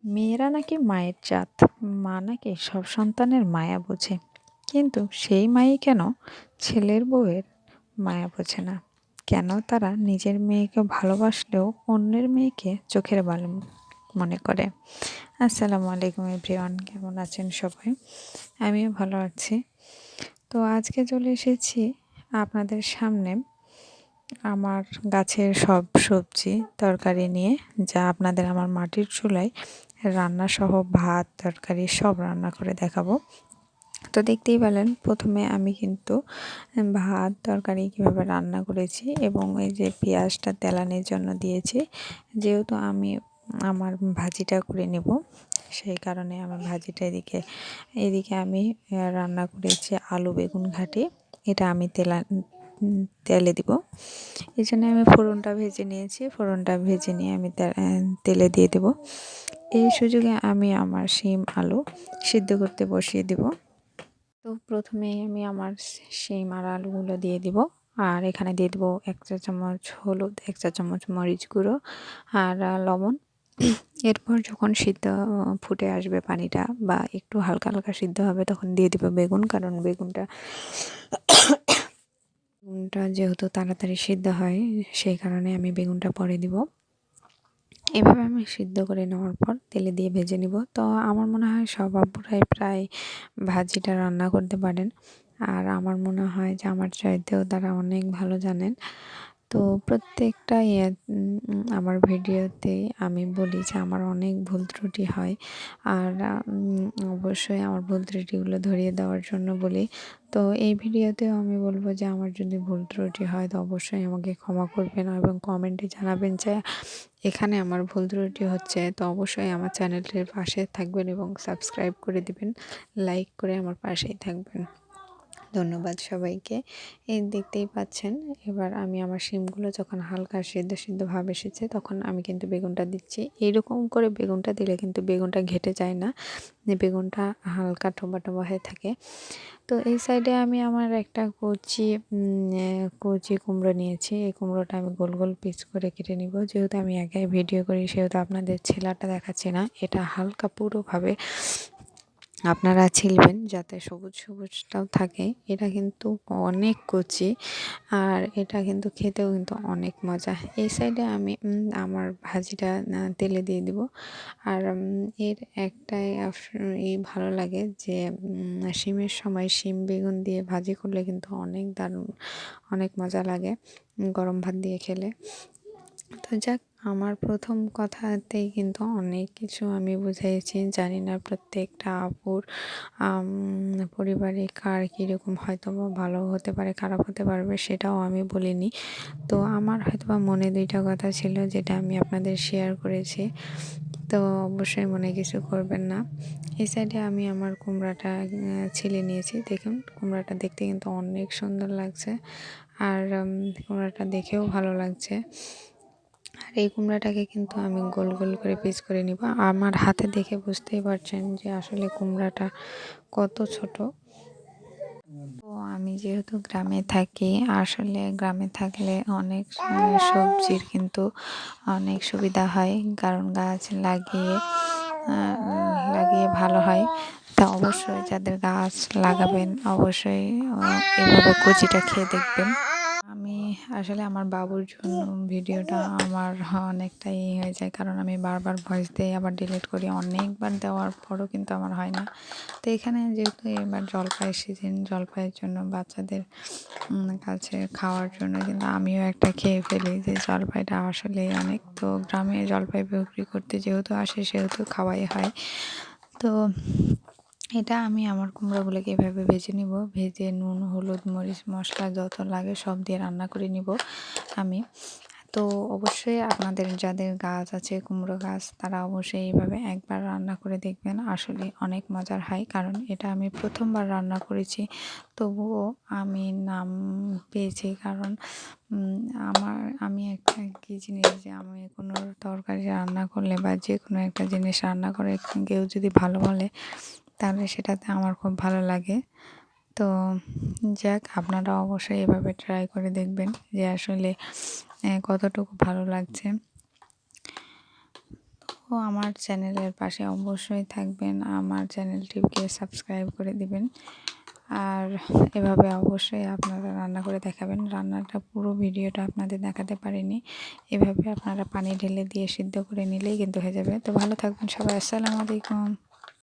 মেয়েরা নাকি মায়ের জাত, মা নাকি সব সন্তানের মায়া বোঝে, কিন্তু সেই মাই কেন ছেলের বউয়ের মায়া বোঝে না? কেন তারা নিজের মেয়েকে ভালোবাসলেও অন্যের মেয়েকে চোখের বালি মনে করে? আসসালামু আলাইকুম এভরিওয়ান, কেমন আছেন সবাই? আমিও ভালো আছি। তো আজকে চলে এসেছি আপনাদের সামনে আমার গাছের সব সবজি তরকারি নিয়ে, যা আপনাদের আমার মাটির চুলায় রান্না সহ ভাত তরকারি সব রান্না করে দেখাবো। তো দেখতেই পেলেন প্রথমে আমি কিন্তু ভাত তরকারি কীভাবে রান্না করেছি, এবং এই যে পেঁয়াজটা তেলানির জন্য দিয়েছি, যেহেতু আমি আমার ভাজিটা করে নেব, সেই কারণে আমার ভাজিটা এদিকে আমি রান্না করেছি আলু বেগুন ঘাটি। এটা আমি তেলে দিব, এই জন্য আমি ফোড়নটা ভেজে নিয়েছি। ফোড়নটা ভেজে নিয়ে আমি তেলে দিয়ে দেব। এই সুযোগে আমি আমার শিম আলু সিদ্ধ করতে বসিয়ে দেব। তো প্রথমেই আমি আমার শিম আর আলুগুলো দিয়ে দিব, আর এখানে দিয়ে দেবো 1 চা চামচ হলুদ, 1 চা চামচ মরিচ গুঁড়ো আর লবণ। এরপর যখন সিদ্ধ ফুটে আসবে পানিটা, বা একটু হালকা হালকা সিদ্ধ হবে, তখন দিয়ে দিব বেগুন, কারণ বেগুনটা যেহেতু তাড়াতাড়ি সিদ্ধ হয়, সেই কারণে আমি বেগুনটা পরে দিব। এভাবে আমি সিদ্ধ করে নেওয়ার পর তেলে দিয়ে ভেজে নিব। তো আমার মনে হয় সব আপুরাই প্রায় ভাজিটা রান্না করতে পারেন, আর আমার মনে হয় যে আমার চাইতেও তারা অনেক ভালো জানেন। তো প্রত্যেকটা আমার ভিডিওতেই আমি বলি যে আমার অনেক ভুল ত্রুটি হয়, আর অবশ্যই আমার ভুল ত্রুটিগুলো ধরিয়ে দেওয়ার জন্য বলি। তো এই ভিডিওতেও আমি বলবো যে আমার যদি ভুল ত্রুটি হয় তো অবশ্যই আমাকে ক্ষমা করবেন, এবং কমেন্টে জানাবেন যে এখানে আমার ভুল ত্রুটি হচ্ছে। তো অবশ্যই আমার চ্যানেলটির পাশে থাকবেন এবং সাবস্ক্রাইব করে দিবেন, লাইক করে আমার পাশেই থাকবেন। ধন্যবাদ সবাইকে। এই দেখতেই পাচ্ছেন, এবার আমি আমার শিমগুলো যখন হালকা সিদ্ধ ভাব এসেছে, তখন আমি কিন্তু বেগুনটা দিচ্ছি। এইরকম করে বেগুনটা দিলে কিন্তু বেগুনটা ঘেটে যায় না, বেগুনটা হালকা টোবা টোবা হয়ে থাকে। তো এই সাইডে আমি আমার একটা কচি কুমড়ো নিয়েছি। এই কুমড়োটা আমি গোল গোল পিস করে কেটে নিব। যেহেতু আমি একাই ভিডিও করি, সেহেতু আপনাদের ছেলাটা দেখাচ্ছি না। এটা হালকা পুরোভাবে আপনারা ছিলবেন, যাতে সবুজ সবুজটাও থাকে। এটা কিন্তু অনেক কচি, আর এটা কিন্তু খেতেও কিন্তু অনেক মজা। এই সাইডে আমি আমার ভাজিটা তেলে দিয়ে দিব। আর এর একটাই ভালো লাগে যে শিমের সময় শিম বেগুন দিয়ে ভাজি করলে কিন্তু অনেক দারুণ, অনেক মজা লাগে গরম ভাত দিয়ে খেলে। তো যাক, আমার প্রথম কথাতেই কিন্তু অনেক কিছু আমি বুঝাইছি। জানি না প্রত্যেকটা আপুর পরিবারে কার কীরকম, হয়তো বা ভালো হতে পারে, খারাপ হতে পারবে, সেটাও আমি বলিনি। তো আমার হয়তো বা মনে 2টা কথা ছিল, যেটা আমি আপনাদের শেয়ার করেছি। তো অবশ্যই মনে কিছু করবেন না। এই সাইডে আমি আমার কুমড়াটা ছিলে নিয়েছি। দেখুন, কুমড়াটা দেখতে কিন্তু অনেক সুন্দর লাগছে, আর কুমড়াটা দেখেও ভালো লাগছে। আর এই কুমড়াটাকে কিন্তু আমি গোল গোল করে পিস করে নিব। আমার হাতে দেখে বুঝতেই পারছেন যে আসলে কুমড়াটা কত ছোট। তো আমি যেহেতু গ্রামে থাকি, আসলে গ্রামে থাকলে অনেক সবজির কিন্তু অনেক সুবিধা হয়, কারণ গাছ লাগিয়ে ভালো হয়। তা অবশ্যই যাদের গাছ লাগাবেন, অবশ্যই এভাবে কচিটা খেয়ে দেখবেন। আমি আসলে আমার বাবুর জন্য ভিডিওটা আমার অনেকটাই হয়ে যায়, কারণ আমি বারবার ভয়েস দিই, আবার ডিলিট করি। অনেকবার দেওয়ার পরও কিন্তু আমার হয় না। তো এখানে যেহেতু এবার জলপাইয়ের সিজন, জলপাইয়ের জন্য বাচ্চাদের কাছে খাওয়ার জন্য কিন্তু আমিও একটা খেয়ে ফেলি, যে জলপাইটা আসলে অনেক। তো গ্রামে জলপাই বিক্রি করতে যেহেতু আসে, সেহেতু খাওয়াই হয়। তো এটা আমি আমার কুমড়োগুলোকে এভাবে ভেজে নিব। ভেজে নুন হলুদ মরিচ মশলা যত লাগে সব দিয়ে রান্না করে নিব আমি। তো অবশ্যই আপনাদের যাদের গাছ আছে, কুমড়ো গাছ, তারা অবশ্যই এইভাবে একবার রান্না করে দেখবেন। আসলে অনেক মজার হয়, কারণ এটা আমি প্রথমবার রান্না করেছি, তবুও আমি নাম পেয়েছি। কারণ আমি একটা কী জিনিস, যে আমি কোনো তরকারি রান্না করলে বা যে কোনো একটা জিনিস রান্না করে কেউ যদি ভালো বলে, তাহলে সেটাতে আমার খুব ভালো লাগে। তো যাক, আপনারা অবশ্যই এভাবে ট্রাই করে দেখবেন যে আসলে কতটুকু ভালো লাগছে। তো আমার চ্যানেলের পাশে অবশ্যই থাকবেন, আমার চ্যানেলটিকে সাবস্ক্রাইব করে দিবেন। আর এভাবে অবশ্যই আপনারা রান্না করে দেখাবেন। রান্নাটা পুরো ভিডিওটা আপনাদের দেখাতে পারিনি, এভাবে আপনারা পানি ঢেলে দিয়ে সিদ্ধ করে নিলেই কিন্তু হয়ে যাবে। তো ভালো থাকবেন সবাই, আসসালামু আলাইকুম।